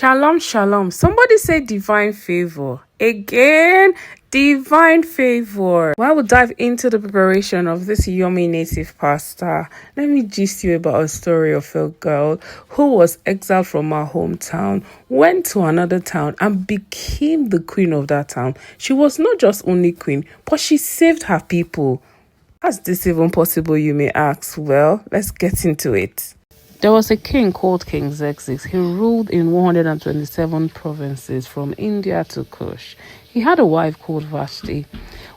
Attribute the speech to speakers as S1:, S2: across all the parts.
S1: Shalom, shalom. Somebody say divine favor. Again, divine favor. While we dive into the preparation of this yummy native pasta, let me gist you about a story of a girl who was exiled from her hometown, went to another town, and became the queen of that town. She was not just only queen, but she saved her people. How's this even possible, you may ask? Well, let's get into it. There was a king called King Xerxes. He ruled in 127 provinces from India to Kush. He had a wife called Vashti.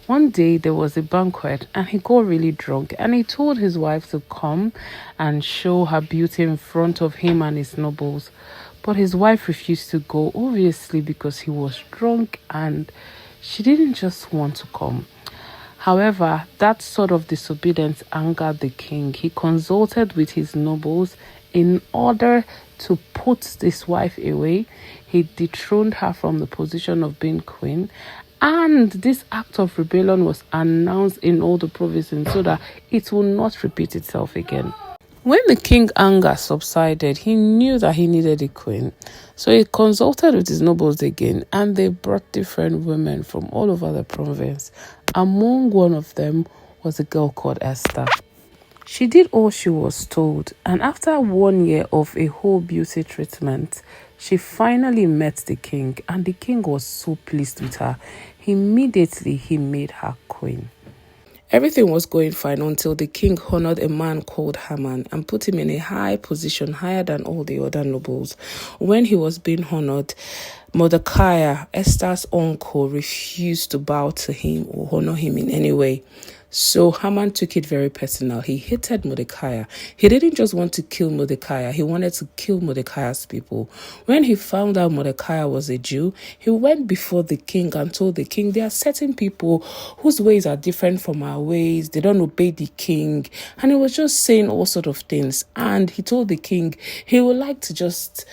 S1: One day there was a banquet and he got really drunk and he told his wife to come and show her beauty in front of him and his nobles. But his wife refused to go, obviously because he was drunk and she didn't just want to come. However, that sort of disobedience angered the king. He consulted with his nobles in order to put this wife away. He dethroned her from the position of being queen. And this act of rebellion was announced in all the provinces so that it will not repeat itself again. When the king's anger subsided, he knew that he needed a queen. So he consulted with his nobles again, and they brought different women from all over the province. Among one of them was a girl called Esther. She did all she was told, and after 1 year of a whole beauty treatment, she finally met the king, and the king was so pleased with her. Immediately, he made her queen. Everything was going fine until the king honored a man called Haman and put him in a high position, higher than all the other nobles. When he was being honored, Mordecai, Esther's uncle, refused to bow to him or honor him in any way. So Haman took it very personal. He hated Mordecai. He didn't just want to kill Mordecai. He wanted to kill Mordecai's people. When he found out Mordecai was a Jew, he went before the king and told the king, there are certain people whose ways are different from our ways. They don't obey the king. And he was just saying all sorts of things. And he told the king he would like to just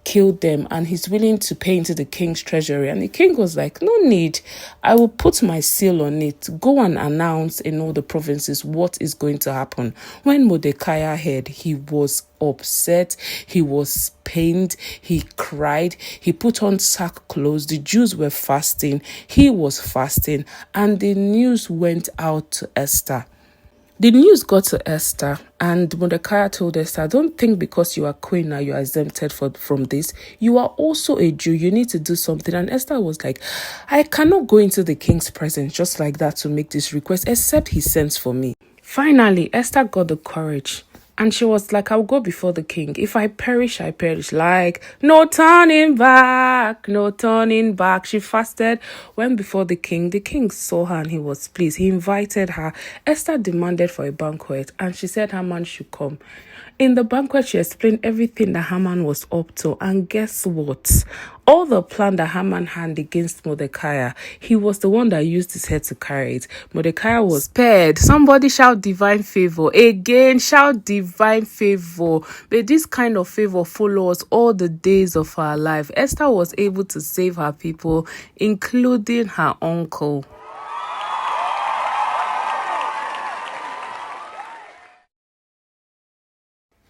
S1: kill them and he's willing to pay into the king's treasury. And the king was like, no need, I will put my seal on it. Go and announce in all the provinces what is going to happen. When Mordecai heard, he was upset, he was pained, he cried, he put on sackcloth. The Jews were fasting, he was fasting, and the news went out to Esther. The news got to Esther, and Mordecai told Esther, don't think because you are queen now you are exempted from this. You are also a Jew. You need to do something. And Esther was like, I cannot go into the king's presence just like that to make this request, except he sends for me. Finally, Esther got the courage. And she was like, I'll go before the king. If I perish, I perish. Like, no turning back, no turning back. She fasted, went before the king. The king saw her and he was pleased. He invited her. Esther demanded for a banquet and she said Haman should come. In the banquet, she explained everything that Haman was up to. And guess what? All the plan that Haman had against Mordecai, he was the one that used his head to carry it. Mordecai was spared. Somebody shout divine favor. Again, shout divine favor. May this kind of favor follow us all the days of our life. Esther was able to save her people, including her uncle.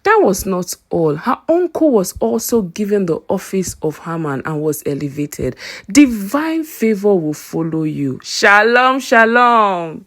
S1: That was not all. Her uncle was also given the office of Haman and was elevated. Divine favor will follow you. Shalom, shalom.